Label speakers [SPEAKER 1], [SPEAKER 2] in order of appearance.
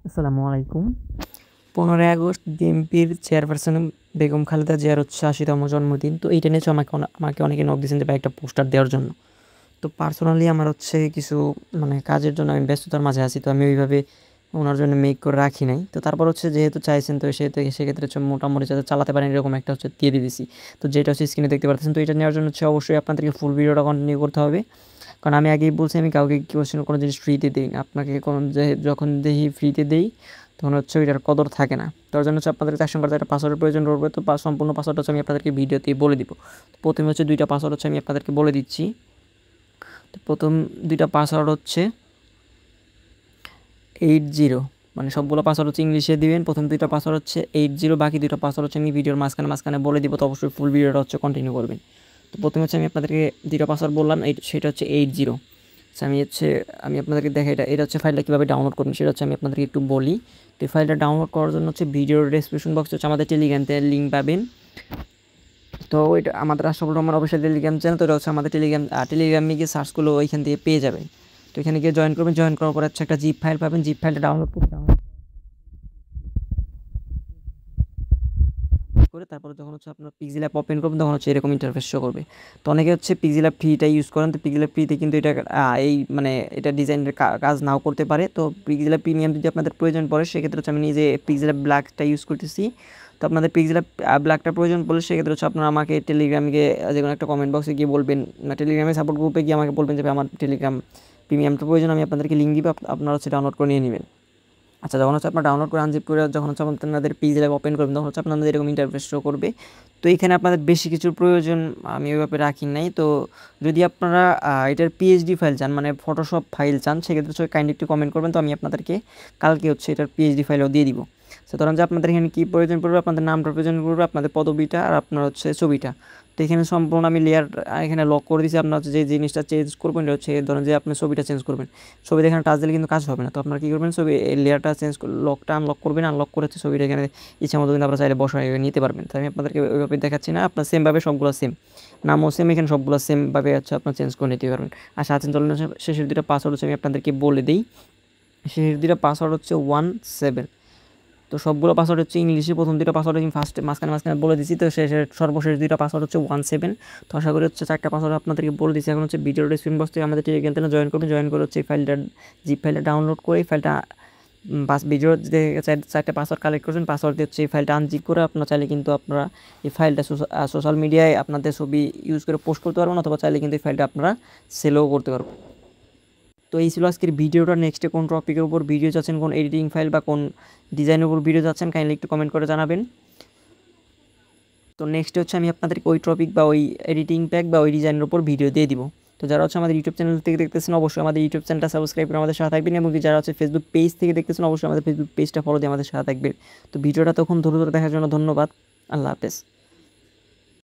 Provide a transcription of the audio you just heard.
[SPEAKER 1] আসসালামু আলাইকুম। 15ই আগস্ট বিএনপির চেয়ারপারসন বেগম খালেদা জিয়ার হচ্ছে ৮০তম জন্মদিন। তো এইটা নিয়ে আমাকে অনেকে নক দিয়েছেন যে ভাই একটা পোস্টার দেওয়ার জন্য। তো পার্সোনালি আমার হচ্ছে কিছু কাজের জন্য আমি ব্যস্ততার মাঝে আছি। তো আমি ওইভাবে ওনার জন্য মেক করে রাখি নাই। তো তারপর হচ্ছে যেহেতু চাইছেন তো সেক্ষেত্রে হচ্ছে মোটামুটি যাতে চালাতে পারেন এরকম একটা হচ্ছে দিয়ে দিয়েছি। তো যেটা হচ্ছে স্ক্রিনে দেখতে পাচ্ছেন। তো এটা নেওয়ার জন্য হচ্ছে অবশ্যই আপনাদেরকে ফুল ভিডিওটা কন্টিনিউ করতে হবে। কারণ আমি আগেই বলছি আমি কাউকে কোনো জিনিস ফ্রিতে দিই না। আপনাকে যখন দেখি ফ্রিতে দেই তখন হচ্ছে ওইটার কদর থাকে না। তার জন্য হচ্ছে আপনাদের অ্যাকশন করতে একটা পাসওয়ার্ডের প্রয়োজন পড়বে। তো সম্পূর্ণ পাসওয়ার্ড হচ্ছে আমি আপনাদেরকে ভিডিওতেই বলে দিব। তো প্রথমে হচ্ছে 2টা পাসওয়ার্ড হচ্ছে আমি আপনাদেরকে বলে দিচ্ছি। তো প্রথম 2টা পাসওয়ার্ড হচ্ছে 80, মানে সবগুলো পাসওয়ার্ড হচ্ছে ইংলিশে দিবেন। প্রথম 2টা পাসওয়ার্ড হচ্ছে 80, বাকি 2টা পাসওয়ার্ড হচ্ছে আমি ভিডিওর মাঝখানে বলে দিব। তো অবশ্যই ফুল ভিডিওটা হচ্ছে কন্টিনিউ করবেন। তো প্রথমে হচ্ছে আমি আপনাদেরকে 2টা পাসওয়ার্ড বললাম, সেটা হচ্ছে 80। আমি আপনাদেরকে দেখাই এটা হচ্ছে ফাইলটা কীভাবে ডাউনলোড করবেন সেটা হচ্ছে আমি আপনাদেরকে একটু বলি। তো এই ফাইলটা ডাউনলোড করার জন্য হচ্ছে ভিডিওর ডেসক্রিপশন বক্সে হচ্ছে আমাদের টেলিগ্রামতে লিঙ্ক পাবেন। তো এটা আমাদের Ashraful Rahman official Telegram channel. তো এটা হচ্ছে আমাদের টেলিগ্রামে গিয়ে সার্চ করলে ওইখান থেকে পেয়ে যাবেন। তো এখানে গিয়ে জয়েন করবেন। জয়েন করার পর হচ্ছে একটা জিপ ফাইল পাবেন। জিপ ফাইলটা ডাউনলোড করে তারপরে যখন হচ্ছে আপনার পিক্সেল অ্যাপ ওপেন করবেন তখন হচ্ছে এরকম ইন্টারফেস শো করবে। তো অনেকে হচ্ছে পিক্সেল অ্যাপ ফ্রিটা ইউজ করেন। তো পিক্সেল অ্যাপ ফ্রিতে কিন্তু এটা এটা ডিজাইনের কাজ নাও করতে পারে। তো পিক্সেল অ্যাপ প্রিমিয়াম যদি আপনাদের প্রয়োজন পড়ে সেক্ষেত্রে হচ্ছে আমি নিজে পিক্সেল অ্যাপ ব্ল্যাকটা ইউজ করতেছি। তো আপনাদের পিক্সেল অ্যাপ ব্ল্যাকটা প্রয়োজন পড়লে সেক্ষেত্রে হচ্ছে আপনারা আমাকে টেলিগ্রামে গিয়ে যে কোনো একটা কমেন্ট বক্সে গিয়ে বলবেন, টেলিগ্রামে সাপোর্ট গ্রুপে গিয়ে আমাকে বলবেন যে আমার টেলিগ্রাম প্রিমিয়ামটা প্রয়োজন, আমি আপনাদেরকে লিঙ্ক দিব, আপনারা হচ্ছে ডাউনলোড করে নিয়ে নেবেন। আচ্ছা, যখন হচ্ছে আপনার ডাউনলোড করে আনজিপ করে যখন হচ্ছে আপনাদের পেজ ল্যাব ওপেন করবেন তখন হচ্ছে আপনাদের এরকম ইন্টারফেস শো করবে। তো এখানে আপনাদের বেশি কিছুর প্রয়োজন আমি ওইভাবে রাখি নাই। তো যদি আপনারা এটার পিএইচডি ফাইল চান, মানে ফটোশপ ফাইল চান, সেক্ষেত্রে হচ্ছে কাইন্ডলি একটু কমেন্ট করবেন। তো আমি আপনাদেরকে কালকে হচ্ছে এটার পিএইচডি ফাইলও দিয়ে দিব। সো ধরুন যে আপনাদের এখানে কী প্রয়োজন পড়বে, আপনাদের নামটা প্রয়োজন পড়বে, আপনাদের পদবিটা আর আপনার হচ্ছে ছবিটা। তো এখানে সম্পূর্ণ আমি লেয়ার এখানে লক করে দিয়েছি। আপনার হচ্ছে যে জিনিসটা চেঞ্জ করবেন এটা হচ্ছে ধরুন যে আপনি ছবিটা চেঞ্জ করবেন, ছবিটা এখানে টাচ দিলে কিন্তু কাজ হবে না। তো আপনারা কী করবেন, ছবি এই লেয়ারটা লকটা আনলক করবেন। আনলক করে হচ্ছে ছবিটা এখানে ইচ্ছা মতো কিন্তু আপনারা চাইলে বসায় নিতে পারবেন। তো আমি আপনাদেরকে ওইভাবে দেখাচ্ছি না, আপনার সেমভাবে সবগুলো সেম, নামও সেম, এখানে সবগুলো সেমভাবে হচ্ছে আপনার চেঞ্জ করে নিতে পারবেন। আর সাথে চলুন শেষের 2টা পাসওয়ার্ড হচ্ছে আমি আপনাদেরকে বলে দিই। শেষের 2টা পাসওয়ার্ড হচ্ছে 17। তো সবগুলো পাসওয়ার্ড হচ্ছে ইংলিশে। প্রথম 2টা পাসওয়ার্ড আমি মাঝখানে বলে দিচ্ছি। তো সর্বশেষ 2টা পাসওয়ার্ড হচ্ছে 17। তো আশা করি হচ্ছে 4টা পাসওয়ার্ড আপনাদেরকে বলে দিচ্ছি। এখন হচ্ছে ভিডিওর ডেসক্রিপশন বক্সে আমাদের টেলিগ্রাম চ্যানেলে জয়েন করবেন। জয়েন করে হচ্ছে এই জিপ ফাইলটা ডাউনলোড করে এই ফাইলটা ভিডিওর যে 4টা পাসওয়ার্ড কালেক্ট করছেন পাসওয়ার্ড দিয়ে হচ্ছে এই ফাইলটা আনজিপ করে আপনারা চাইলে কিন্তু আপনারা এই ফাইলটা সোশ্যাল মিডিয়ায় আপনাদের ছবি ইউজ করে পোস্ট করতে পারবেন, অথবা চাইলে কিন্তু এই ফাইলটা আপনারা সেলও করতে পারবেন। তো এই ছিল আজকের ভিডিওটা। নেক্সটে কোন টপিকের উপর ভিডিও চাচ্ছেন, কোন এডিটিং ফাইল বা কোন ডিজাইনের উপর ভিডিও চাচ্ছেন কাইন্ডলি একটু কমেন্ট করে জানাবেন। তো নেক্সট হচ্ছে আমি আপনাদেরকে ওই টপিক বা ওই এডিটিং প্যাক বা ওই ডিজাইনের উপর ভিডিও দিয়ে দিব। তো যারা হচ্ছে আমাদের ইউটিউব চ্যানেল থেকে দেখতেছেন অবশ্যই আমাদের ইউটিউব চ্যানেলটা সাবস্ক্রাইব করে আমাদের সাথে থাকবেন, এবং যারা হচ্ছে ফেসবুক পেজ থেকে দেখতেছেন অবশ্যই আমাদের ফেসবুক পেজটা ফলো দিয়ে আমাদের সাথে থাকবেন। তো ভিডিওটা তখন ধরে দেখার জন্য ধন্যবাদ। আল্লাহ হাফেজ।